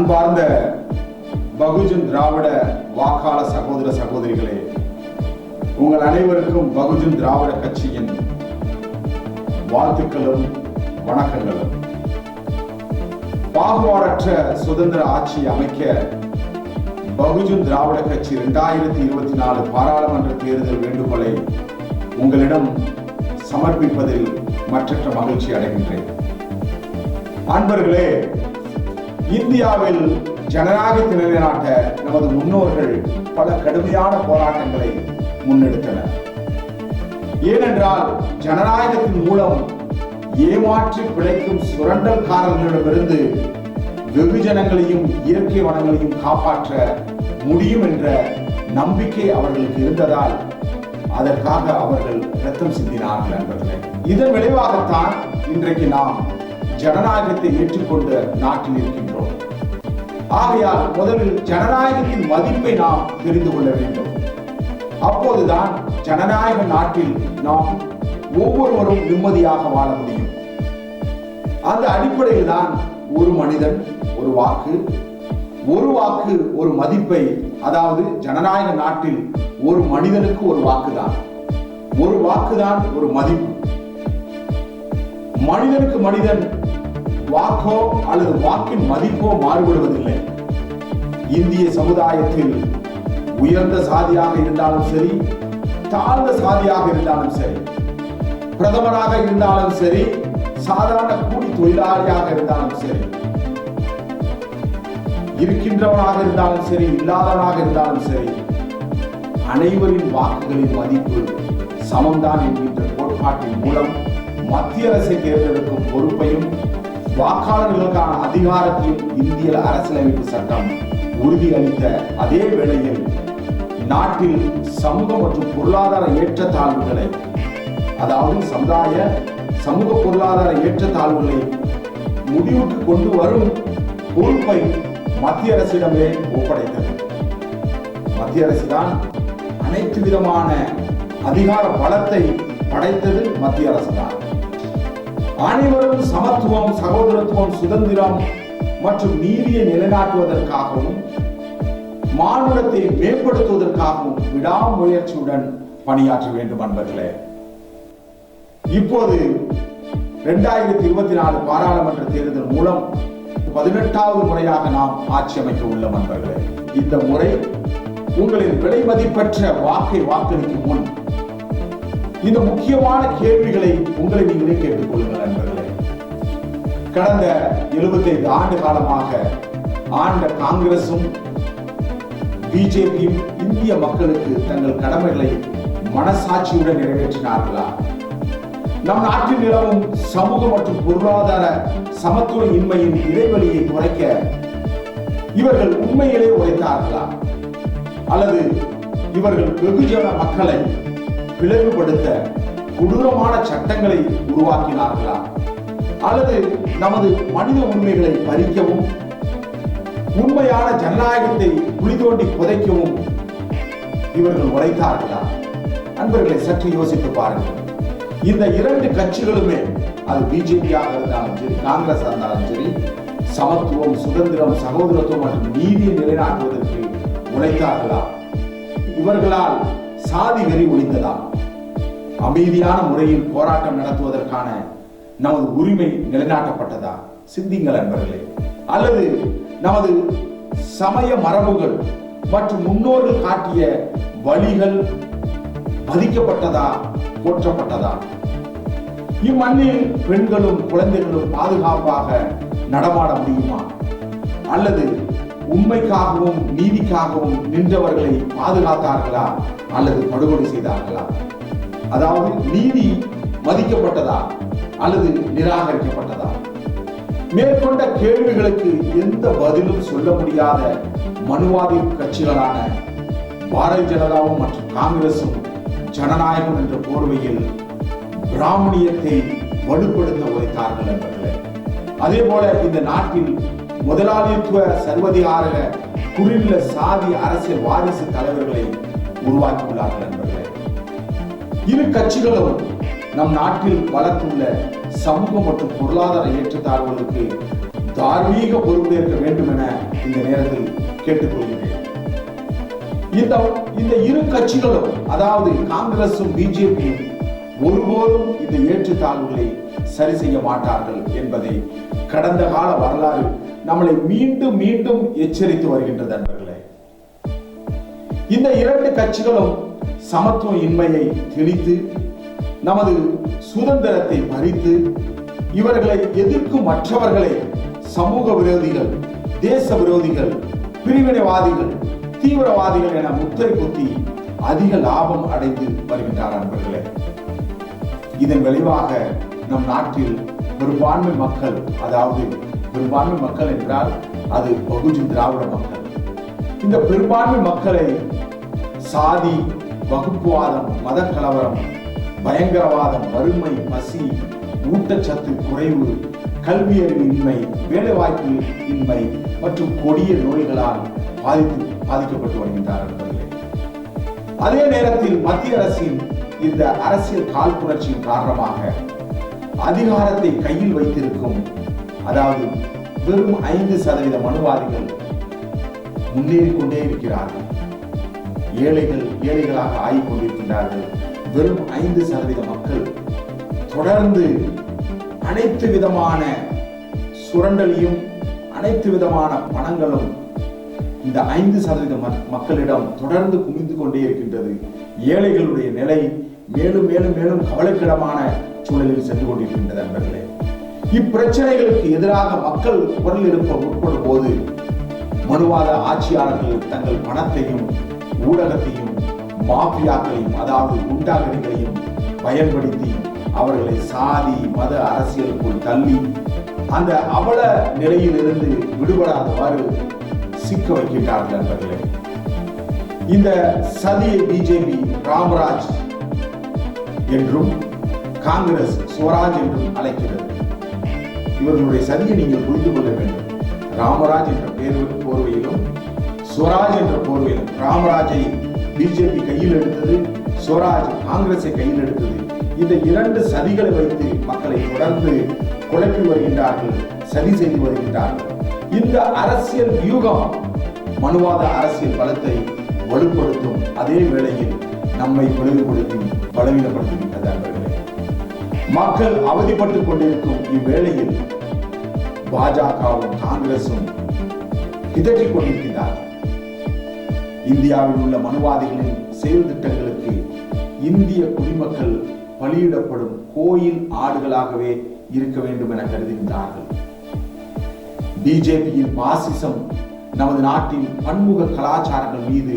அன்பார்ந்த பகுஜன் திராவிட வாக்காள சகோதர சகோதரிகளே, உங்கள் அனைவருக்கும் பகுஜன் திராவிட கட்சியின் வாழ்த்துக்களும் வணக்கங்களும். பாகுபாடற்ற சுதந்திர ஆட்சி அமைக்க பகுஜன் திராவிட கட்சி 2024 பாராளுமன்ற தேர்தல் வேண்டுகோளை உங்களிடம் சமர்ப்பிப்பதில் மற்றற்ற மகிழ்ச்சி அடைகின்றேன். அன்பர்களே, இந்தியாவில் ஜனநாயகத்தை நிலைநாட்ட நமது முன்னோர்கள் பல கடுமையான போராட்டங்களை முன்னெடுத்தனர். ஏனென்றால் ஜனநாயகத்தின் மூலம் ஏமாற்றி பிழைக்கும் சுரண்டல்காரர்களிடமிருந்து வெகுஜனங்களையும் இயற்கை வளங்களையும் காப்பாற்ற முடியும் என்ற நம்பிக்கை அவர்களுக்கு இருந்ததால் அதற்காக அவர்கள் இரத்தம் சிந்தினார்கள் என்பதில்லை. இதன் விளைவாகத்தான் இன்றைக்கு நாம் ஜனநாயகத்தை ஏற்றுக்கொண்ட நாட்டில் இருக்கின்றோம். ஆகையால் முதலில் ஜனநாயகத்தின் மதிப்பை நாம் தெரிந்து கொள்ள வேண்டும். அப்போதுதான் ஜனநாயக நாட்டில் நாம் ஒவ்வொருவரும் நிம்மதியாக வாழ முடியும். அந்த அடிப்படையில் தான் ஒரு மனிதன் ஒரு வாக்கு, ஒரு வாக்கு ஒரு மதிப்பை, அதாவது ஜனநாயக நாட்டில் ஒரு மனிதனுக்கு ஒரு வாக்குதான், ஒரு வாக்குதான் ஒரு மதிப்பு. மனிதனுக்கு மனிதன் வாக்கோ அல்லது வாக்கின் மதிப்போ மாறுபடுவதில்லை. இந்திய சமுதாயத்தில் உயர்ந்த சாதியாக இருந்தாலும் சரி, தாழ்ந்த சாதியாக இருந்தாலும் சரி, பிரதமராக இருந்தாலும் சரி, சாதாரண கூலி தொழிலாளியாக இருந்தாலும் சரி, இருக்கின்றவனாக இருந்தாலும் சரி, இல்லாதவனாக இருந்தாலும் சரி, அனைவரின் வாக்குகளின் மதிப்பு சமம்தான் என்கின்ற கோட்பாட்டின் மூலம் மத்திய அரசை தேர்ந்தெடுக்கும் பொறுப்பையும் வாக்காளர்களுக்கான அதிகாரத்தையும் இந்திய அரசியலமைப்பு சட்டம் உறுதியளித்த அதே வேளையில் நாட்டில் சமூக மற்றும் பொருளாதார ஏற்றத்தாழ்வுகளை, அதாவது சமூக பொருளாதார ஏற்றத்தாழ்வுகளை முடிவுக்கு கொண்டு வரும் பொறுப்பை மத்திய அரசிடமே ஒப்படைத்தது. மத்திய அரசு தான் அனைத்து விதமான அதிகார பலத்தை படைத்தது மத்திய அரசு தான். அனைவரும் சமத்துவம், சகோதரத்துவம், சுதந்திரம் மற்றும் நீதியை நிலைநாட்டுவதற்காகவும் மானுடத்தை மேம்படுத்துவதற்காகவும் விடாமுயற்சியுடன் பணியாற்ற வேண்டும். அன்பர்களே, இப்போது 2024 பாராளுமன்ற தேர்தல் மூலம் 18வது முறையாக நாம் ஆட்சி அமைக்க உள்ளோம். அன்பர்களே, இந்த முறை உங்களின் விலை மதிப்பற்ற வாக்கை வாக்களிக்கும் முன் இந்த முக்கியமான கேள்விகளை உங்களை நீங்களே கேட்டுக் கொள்ளுங்கள். நண்பர்களே, கடந்த 75 ஆண்டு காலமாக ஆண்ட காங்கிரசும் பிஜேபியும் இந்திய மக்களுக்கு தங்கள் கடமைகளை மனசாட்சியுடன் நிறைவேற்றினார்களா? நம் நாட்டில் நிலவும் சமூக மற்றும் பொருளாதார சமத்துவ இன்மையின் இடைவெளியை குறைக்க இவர்கள் உண்மையிலே உழைத்தார்களா? அல்லது இவர்கள் வெகுஜன மக்களை பிளவுபடுத்த கொடூரமான சட்டங்களை உருவாக்கினார்களா? அல்லது நமது மனித உரிமைகளை பறிக்கவும் உண்மையான ஜனநாயகத்தை குழி தோண்டி புதைக்கவும் இவர்கள் உழைத்தார்களா? அன்பர்களை சற்று யோசித்து பாருங்கள். இந்த இரண்டு கட்சிகளுமே, அது பிஜேபியாக இருந்தாலும் சரி, காங்கிரஸ் இருந்தாலும் சரி, சமத்துவம், சுதந்திரம், சகோதரத்துவம் மற்றும் நீதியை நிலைநாட்டுவதற்கு உழைத்தார்களா? இவர்களால் சாதி வெறி ஒழிந்ததா? அமைதியான முறையில் போராட்டம் நடத்துவதற்கான நமது உரிமை நிலைநாட்டப்பட்டதா? சிந்திங்கள் அன்பர்களே. அல்லது நமது சமய மரபுகள் மற்றும் முன்னோர்கள் காட்டிய வழிகள் மதிக்கப்பட்டதா, போற்றப்பட்டதா? இம்மண்ணில் பெண்களும் குழந்தைகளும் பாதுகாப்பாக நடமாட முடியுமா? அல்லது உண்மைக்காகவும் நீதிக்காகவும் நின்றவர்களை பாதுகாத்தார்களா அல்லது படுகொலை செய்தார்களா? அதாவது நீதி மதிக்கப்பட்டதா அல்லது நிராகரிக்கப்பட்டதா? மேற்கொண்ட கேள்விகளுக்கு எந்த பதிலும் சொல்ல முடியாத மனுவாதி கட்சிகளான பாரதிய ஜனதாவும் மற்றும் காங்கிரசும் ஜனநாயகம் என்ற போர்வையில் பிராமணியத்தை வலுப்படுத்த உழைத்தார்கள் என்பதில்லை. அதே போல இந்த நாட்டில் முதலாளித்துவ சர்வதிகார குறுநில சாதி அரசியல் வாரிசு தலைவர்களை உருவாக்கியுள்ளார்கள் என்பதில்லை. இரு கட்சிகளும் நம் நாட்டில் வளர்த்துள்ள சமூக மற்றும் பொருளாதார ஏற்றத்தாழ்வுகளுக்கு தார்மீக பொறுப்பேற்க வேண்டும் என இந்த நேரத்தில் கேட்டுக்கொள்கிறேன். இந்த இரு கட்சிகளும், அதாவது காங்கிரசும் பிஜேபியும், ஒருபோதும் இந்த ஏற்றுத்தாழ்வுகளை சரி செய்ய மாட்டார்கள் என்பதை கடந்த கால வரலாறு நம்மளை மீண்டும் மீண்டும் எச்சரித்து வருகின்றது. நண்பர்களே, இந்த இரண்டு கட்சிகளும் சமத்துவ இன்மையை திணித்து நமது சுதந்திரத்தை பறித்து இவர்களை எதிர்க்கும் மற்றவர்களை சமூக விரோதிகள், தேச விரோதிகள், பிரிவினைவாதிகள், தீவிரவாதிகள் என முத்திரை குத்தி அதிக லாபம் அடைந்து வருகின்றார். நண்பர்களே, இதன் விளைவாக நம் நாட்டில் பெரும்பான்மை மக்கள், அதாவது பெரும்பான்மை மக்கள் என்றால் அது பகுஜன் திராவிட மக்கள், இந்த பெரும்பான்மை மக்களை சாதி, வகுப்புவாதம், மத கலவரம், பயங்கரவாதம், வறுமை, பசி, ஊட்டச்சத்து குறைவு, கல்வியறிவு இன்மை, வேலைவாய்ப்பு இன்மை மற்றும் கொடிய நோய்களால் பாதிக்கப்பட்டு வருகின்றார்கள். அதே நேரத்தில் மத்திய அரசின் இந்த அரசியல் காழ்ப்புணர்ச்சியின் காரணமாக அதிகாரத்தை கையில் வைத்திருக்கும், அதாவது வெறும் 5% மனுவாதிகள் முன்னேறிக் கொண்டே இருக்கிறார்கள். ஏழைகளாக ஆகிக் கொண்டிருக்கின்றார்கள். வெறும் 5% மக்கள் தொடர்ந்து அனைத்து விதமான சுரண்டலையும், அனைத்து விதமான பணங்களும் இந்த 5% மக்களிடம் தொடர்ந்து குவிந்து கொண்டே இருக்கின்றது. ஏழைகளுடைய நிலை மேலும் மேலும் மேலும் கவலைக்கிடமான சூழலில் சென்று கொண்டிருக்கின்றது. நண்பர்களே, இப்பிரச்சனைகளுக்கு எதிராக மக்கள் குரல் எழுப்ப முற்படும் போது மனுவாத ஆட்சியாளர்கள் தங்கள் பணத்தையும் ஊடகத்தையும் மாஃபியாக்களையும், அதாவது குண்டாகரிகளையும் பயன்படுத்தி அவர்களை சாதி மத அரசியலுக்குள் தள்ளி அந்த அவல நிலையிலிருந்து விடுபடாதவாறு சிக்க வைக்கின்றார்கள். நண்பர்களே, இந்த சதியை பிஜேபி ராமராஜ் என்றும் காங்கிரஸ் ஸ்வராஜ் என்றும் அழைக்கிறது. இவர்களுடைய சதியை நீங்கள் புரிந்து கொள்ள வேண்டும். ராமராஜ் என்ற போர்வையிலும் ஸ்வராஜ் என்ற போர்வையிலும், ராமராஜை பிஜேபி கையில் எடுத்தது, ஸ்வராஜ் காங்கிரஸை கையில் எடுத்தது. இந்த இரண்டு சதிகளை வைத்து மக்களை தொடர்ந்து குழப்பி வருகின்றார்கள், சதி செய்து வருகின்றார்கள். இந்த அரசியல் வியூகம் மனுவாத அரசியல் பலத்தை வலுப்படுத்தும், அதே வேளையில் நம்மை பிளவுபடுத்தி பலவீனப்படுத்துகின்றது. மக்கள் அவதிப்பட்டுக் கொண்டிருக்கும் இவ்வேளையில் பாஜகவும் காங்கிரசும் இதற்றிக் கொண்டிருக்கிறார்கள். இந்தியாவில் உள்ள மனுவாதிகளின் செயல் திட்டங்களுக்கு இந்திய குடிமக்கள் பலியிடப்படும் கோயில் ஆடுகளாகவே இருக்க வேண்டும் என கருதுகின்றார்கள். பிஜேபியின் பாசிசம் நமது நாட்டின் பன்முக கலாச்சாரங்கள் மீது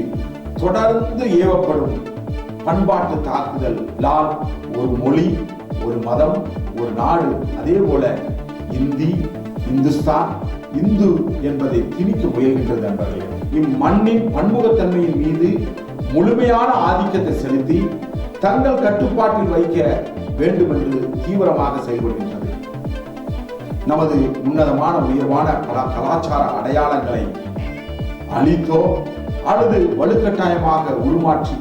தொடர்ந்து ஏவப்படும் பண்பாட்டு தாக்குதலால் ஒரு மொழி, ஒரு மதம், ஒரு நாடு, அதே போல இந்தி, இந்துஸ்தான், இந்து என்பதை திணிக்க முயல்கின்றது. நண்பர்களே, இம்மண்ணின் பன்முகத்தன்மையின் மீது முழுமையான ஆதிக்கத்தை செலுத்தி தங்கள் கட்டுப்பாட்டில் வைக்க வேண்டும் என்று தீவிரமாக செயல்படுகின்றது. நமது உன்னதமான உயர்வான கலாச்சார அடையாளங்களை அழித்தோ அல்லது வலுக்கட்டாயமாக உருமாற்றி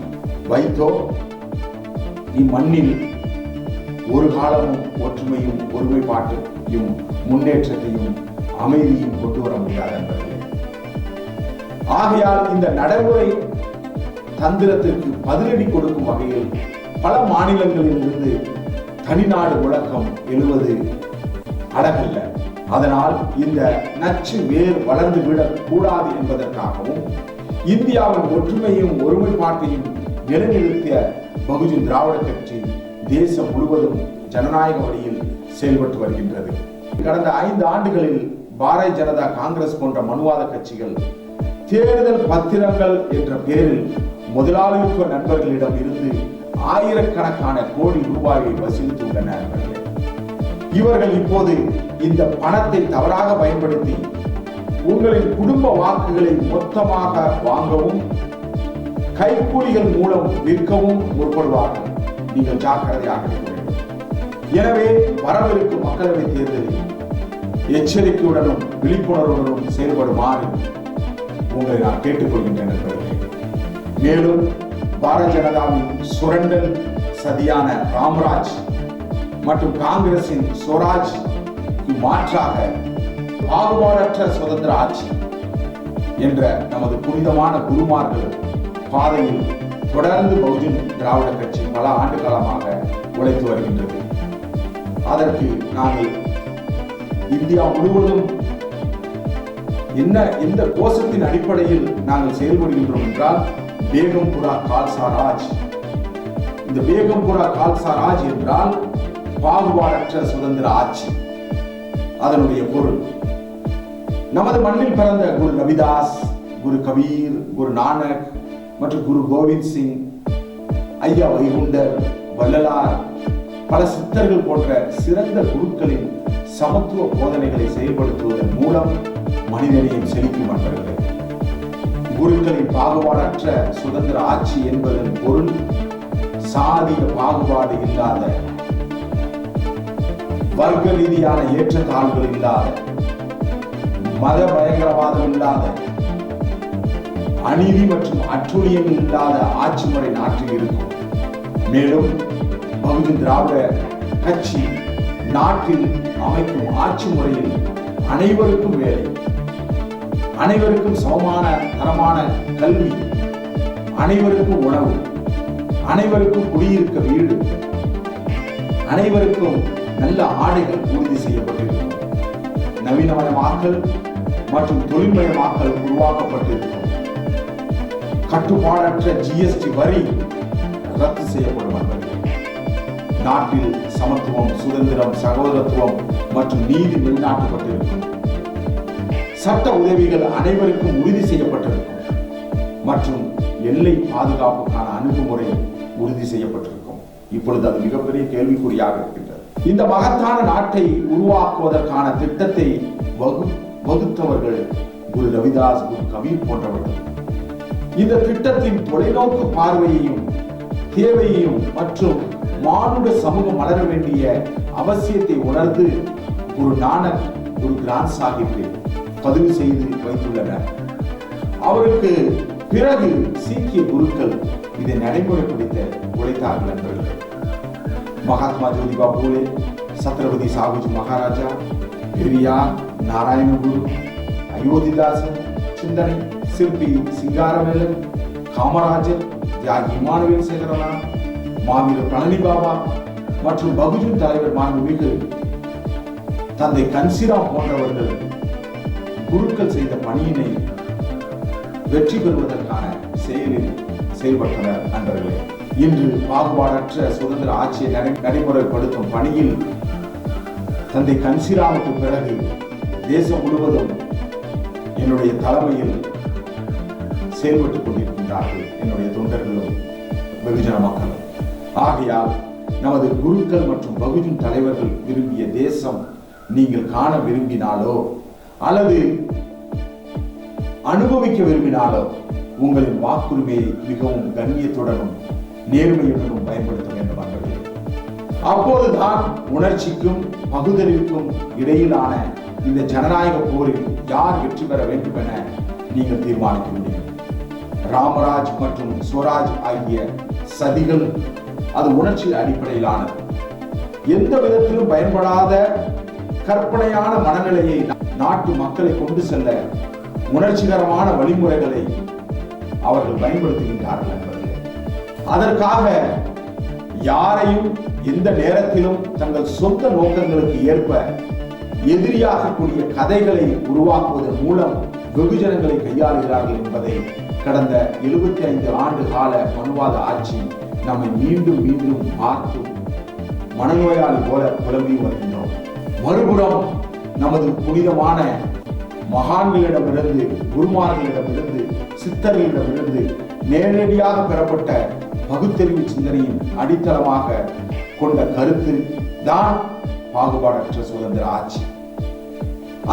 வைத்தோ இம்மண்ணில் ஒரு காலமும் ஒற்றுமையும் ஒருமைப்பாட்டையும் முன்னேற்றத்தையும் அமைதியும் கொண்டு வர முடியாது என்பது. ஆகையால் இந்த நடைமுறை தந்திரத்திற்கு பதிலடி கொடுக்கும் வகையில் பல மாநிலங்களில் இருந்து தனிநாடு முழக்கம் எழுவது அழகல்ல. அதனால் இந்த நச்சு வேர் வளர்ந்து விடக் கூடாது என்பதற்காகவும் இந்தியாவின் ஒற்றுமையும் ஒருமைப்பாட்டையும் நிலைநிறுத்திய பகுஜன் திராவிட கட்சி தேசம் முழுவதும் ஜனநாயக வழியில் செயல்பட்டு வருகின்றது. கடந்த 5 ஆண்டுகளில் பாரதிய ஜனதா, காங்கிரஸ் போன்ற மனுவாத கட்சிகள் தேர்தல் பத்திரங்கள் என்ற பெயரில் முதலாளித்துவ நண்பர்களிடம் இருந்து ஆயிரக்கணக்கான கோடி ரூபாயை வசூலித்துள்ளனர். இவர்கள் இப்போது இந்த பணத்தை தவறாக பயன்படுத்தி உங்களின் குடும்ப வாக்குகளை மொத்தமாக வாங்கவும் கைக்கூலிகள் மூலம் விற்கவும் முற்படுவார்கள். நீங்கள் ஜாக்கிரதையாக இருக்க வேண்டும். எனவே வரவிருக்கும் மக்களவை தேர்தலில் எச்சரிக்கையுடனும் விழிப்புணர்வுடனும் செயல்படுமாறு உங்களை நான் கேட்டுக்கொள்கின்றேன். மேலும் பாரதிய ஜனதாவின் சுரண்டல் சதியான ராமராஜ் மற்றும் காங்கிரசின் ஸ்வராஜ் மாற்றாக பாகுபாடற்ற சுதந்திர ஆட்சி என்ற நமது புனிதமான குருமார்கள் பாதையில் தொடர்ந்து பகுஜன் திராவிட கட்சி பல ஆண்டு காலமாக உழைத்து வருகின்றது. அதற்கு நாங்கள் இந்தியா முழுவதும் எந்த கோஷத்தின் அடிப்படையில் நாங்கள் செயல்படுகின்றோம் என்றால் பேகம்புரா கால்சா ராஜ். இந்த பேகம்புரா கால்சா ராஜ் என்றால் பாகுபாடற்ற சுதந்திர ஆட்சி. அதனுடைய பொருள் நமது மண்ணில் பிறந்த குரு ரவிதாஸ், குரு கபீர், குரு நானக் மற்றும் குரு கோவிந்த் சிங், ஐயா வைகுண்டர், வள்ளலார், பல சித்தர்கள் போன்ற சிறந்த குருக்களின் சமத்துவ போதனைகளை செயல்படுத்துவதன் மூலம் மனிதனையும் செழிக்கும் அன்பர்களே. குருக்களின் பாகுபாடற்ற சுதந்திர ஆட்சி என்பதன் பொருள் சாதிய பாகுபாடு இல்லாத, வர்க்க ரீதியான ஏற்றத்தாழ்வுகள் இல்லாத, மத பயங்கரவாதம் இல்லாத, அநீதி மற்றும் அட்டுழியம் இல்லாத ஆட்சி முறை நாட்டில் இருக்கும். மேலும் பகுஜன் திராவிட கட்சி நாட்டில் அமைக்கும் ஆட்சி முறையில் அனைவருக்கும் வேலை, அனைவருக்கும் சமமான தரமான கல்வி, அனைவருக்கும் உணவு, அனைவருக்கும் குடியிருக்க வீடு, அனைவருக்கும் நல்ல ஆடைகள் உறுதி செய்யப்பட்டிருக்கும். நவீனமயமாக்கல் மற்றும் தொழில்மயமாக்கல் உருவாக்கப்பட்டிருக்கும். கட்டுப்பாடற்ற ஜிஎஸ்டி வரி ரத்து செய்யப்படும். நாட்டில் சமத்துவம், சுதந்திரம், சகோதரத்துவம் மற்றும் நீதி நிலைநாட்டப்பட்டிருக்கும். சட்ட உதவிகள் அனைவருக்கும் உறுதி செய்யப்பட்டிருக்கும் மற்றும் எல்லை பாதுகாப்புக்கான அணுகுமுறை உறுதி செய்யப்பட்டிருக்கும். இப்பொழுது அது மிகப்பெரிய கேள்விக்குறியாக இருக்கின்றது. இந்த மகத்தான நாட்டை உருவாக்குவதற்கான திட்டத்தை வகுத்தவர்கள் குரு ரவிதாஸ், குரு கபீர் போன்றவர்கள். இந்த திட்டத்தின் தொலைநோக்கு பார்வையையும் தேவையையும் மற்றும் மானுட சமூகம் வளர வேண்டிய அவசியத்தை உணர்ந்து குரு நானக், குரு கிராந்த் சாஹிப்பை பதிவு செய்து வைத்துள்ளனர். அவருக்கு பிறகு சீக்கிய குருக்கள் இதை நடைமுறைப்படுத்த உழைத்தார்கள் என்பவர்கள். மகாத்மா ஜோதிபா பூலே, சத்ரபதி சாகுஜி மகாராஜா, பெரியார், நாராயண குரு, அயோத்திதாசன் சிந்தனை சிற்பி சிங்காரவேலன், காமராஜர், தியாகி இமானுவேல் சேகரனா, மாவீரர் பழனி பாபா மற்றும் பகுஜன் தலைவர் மாண்புமிகு தந்தை கன்சிராம் போன்றவர்கள் குருக்கள் செய்த பணியினை வெற்றி பெறுவதற்கான செயலில் செயல்பட்டனர். நண்பர்களே, இன்று பாகுபாடற்ற சுதந்திர ஆட்சியை நடைமுறைப்படுத்தும் பணியில் தந்தை கன்சிராமுக்கு பிறகு தேசம் முழுவதும் என்னுடைய தலைமையில் செயல்பட்டுக் கொண்டிருக்கின்றார்கள் என்னுடைய தொண்டர்களும் வெகுஜன மக்களும். ஆகையால் நமது குருக்கள் மற்றும் பகுஜன் தலைவர்கள் விரும்பிய தேசம் நீங்கள் காண விரும்பினாலோ அல்லது அனுபவிக்க விரும்பினாலோ உங்களின் வாக்குரிமையை மிகவும் கண்ணியத்துடனும் நேர்மையுடனும் பயன்படுத்த வேண்டும் என்பது. அப்போதுதான் உணர்ச்சிக்கும் பகுதறிவுக்கும் இடையிலான இந்த ஜனநாயக போரில் யார் வெற்றி பெற வேண்டும் என நீங்கள் தீர்மானிக்க முடியும். ராமராஜ் மற்றும் ஸ்வராஜ் ஆகிய சதிகள் அது உணர்ச்சி அடிப்படையிலானது. எந்த விதத்திலும் பயன்படாத கற்பனையான மனநிலையை நாட்டு மக்களை கொண்டு செல்ல உணர்ச்சிகரமான வழிமுறைகளை அவர்கள் பயன்படுத்துகின்றார்கள் என்பது. அதற்காக யாரையும் எந்த நேரத்திலும் தங்கள் சொந்த நோக்கங்களுக்கு ஏற்ப எதிரியாகக்கூடிய கதைகளை உருவாக்குவதன் மூலம் வெகுஜனங்களை கையாளுகிறார்கள் என்பதை கடந்த 75 ஆண்டு கால மனுவாத ஆட்சி நம்மை மீண்டும் மீண்டும் பார்த்து மனநோயாளி போல புலம்பி வருகின்றோம். மறுபுறம் நமது புனிதமான மகான்களிடமிருந்து, குருமார்களிடமிருந்து, சித்தர்களிடமிருந்து நேரடியாக பெறப்பட்ட பகுத்தறிவு சிந்தனையின் அடித்தளமாக கொண்ட கருத்து தான் பாகுபாடற்ற சுதந்திர ஆட்சி.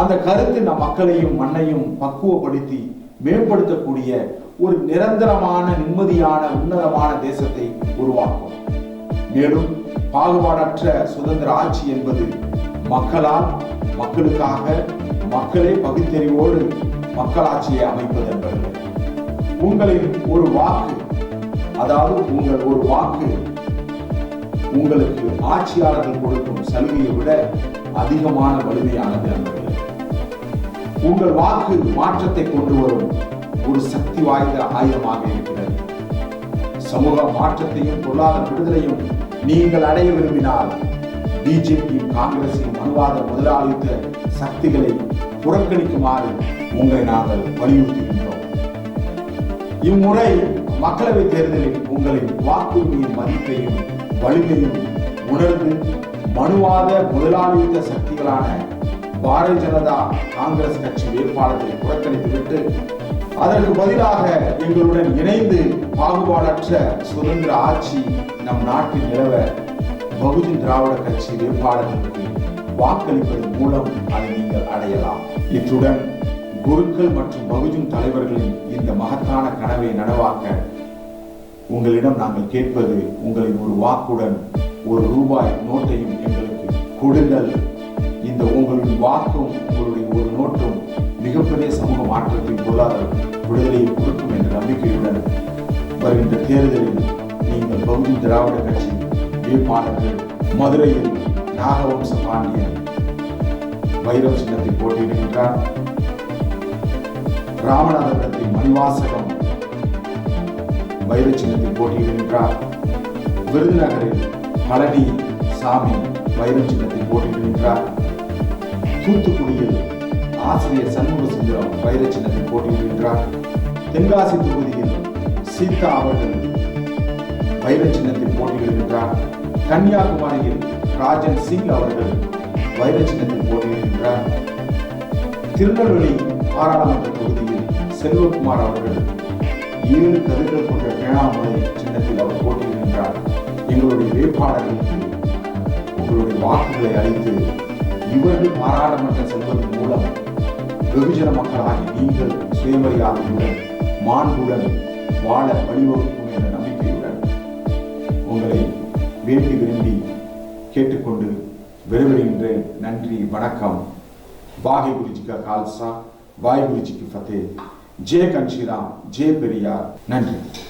அந்த கருத்து நம் மக்களையும் மண்ணையும் பக்குவப்படுத்தி மேம்படுத்தக்கூடிய ஒரு நிரந்தரமான, நிம்மதியான, உன்னதமான தேசத்தை உருவாக்கும். மேலும் பாகுபாடற்ற சுதந்திர ஆட்சி என்பது மக்களால், மக்களுக்காக, மக்களே பகுத்தறிவோடு மக்களாட்சியை அமைப்பது என்பது. உங்களின் ஒரு வாக்கு, அதாவது உங்கள் ஒரு வாக்கு உங்களுக்கு ஆட்சியாளர்கள் கொடுக்கும் சலுகையை விட அதிகமான வலிமையானது என்பது. உங்கள் வாக்கு மாற்றத்தை கொண்டு வரும் ஒரு சக்தி வாய்ந்த ஆயுதமாக இருக்கிறது. சமூக மாற்றத்தையும் பொருளாதார விடுதலையும் நீங்கள் அடைய விரும்பினால் பிஜேபியும் காங்கிரஸையும் மனுவாத முதலாளித்த சக்திகளை புறக்கணிக்குமாறு உங்களை நாங்கள் வலியுறுத்துகின்றோம். இம்முறை மக்களவை தேர்தலில் உங்களின் வாக்குரிமையின் மதிப்பையும் வலிமையும் உணர்ந்து மனுவாத முதலாளித்த சக்திகளான பாரதிய ஜனதா காங்கிரஸ் கட்சி வேட்பாளர்களை புறக்கணித்துவிட்டு அதற்கு பதிலாக எங்களுடன் இணைந்து பாகுபாடற்ற சுதந்திர ஆட்சி நம் நாட்டில் நிலவ பகுஜன் திராவிட கட்சி வேட்பாளர்களுக்கு வாக்களிப்பதன் மூலம் அதை நீங்கள் அடையலாம். இத்துடன் குருக்கள் மற்றும் பகுஜன் தலைவர்களின் இந்த மகத்தான கனவை நனவாக்க உங்களிடம் நாங்கள் கேட்பது உங்களின் ஒரு வாக்குடன் ஒரு ரூபாய் நோட்டையும் எங்களுக்கு கொடுங்கள். இந்த உங்களின் வாக்கும் உங்களுடைய ஒரு நோட்டும் மிகப்பெரிய சமூக மாற்றத்தின் பொருளாதார விடுதலையை கொடுக்கும் என்ற நம்பிக்கையுடன் வருகின்ற தேர்தலில் நீங்கள் பகுஜன் திராவிட கட்சி வேட்பாளர்கள் மதுரையில் நாகவம்ச பாண்டியன் வைரம் சின்னத்தில் போட்டியிடுகின்றார். ராமநாதபுரத்தில் மணிவாசகம் வைர சின்னத்தில் போட்டியிடுகின்றார். விருதுநகரில் பழனி சாமி வைரம் சின்னத்தில் போட்டியிடுகின்றார். தூத்துக்குடியில் ஆசிரியர் சண்முக சுந்தரம் வைர சின்னத்தில் போட்டியிடுகின்றார். தென்காசி தொகுதியில் சீதா அவர்கள் வைர சின்னத்தில் போட்டியிடுகின்றார். கன்னியாகுமரியில் ராஜன் சிங் அவர்கள் வைர சின்னத்தில் போட்டியிடுகின்றார். திருநெல்வேலி பாராளுமன்ற தொகுதியில் செல்வகுமார் அவர்கள் 7 கதிர்கள் கொண்ட பேணாமலை சின்னத்தில் அவர் போட்டியிடுகின்றார். எங்களுடைய வேட்பாளர்களுக்கு உங்களுடைய வாக்குகளை அளித்து இவர்கள் பாராளுமன்றம் செல்வதன் மூலம் வெகுஜன மக்களாகி நீங்கள் சுயமரியாதையுடன் மாண்புடன் வாழ வழிவகுக்கும் என்ற நம்பிக்கையுடன் உங்களை வேண்டி விரும்பி கேட்டுக்கொண்டு விரைவிடுகின்றேன். நன்றி, வணக்கம். वाहिगुरु जी का खालसा, वाहिगुरु जी की फतेह। जय कंशीराम, जय पेरियार। नंदी।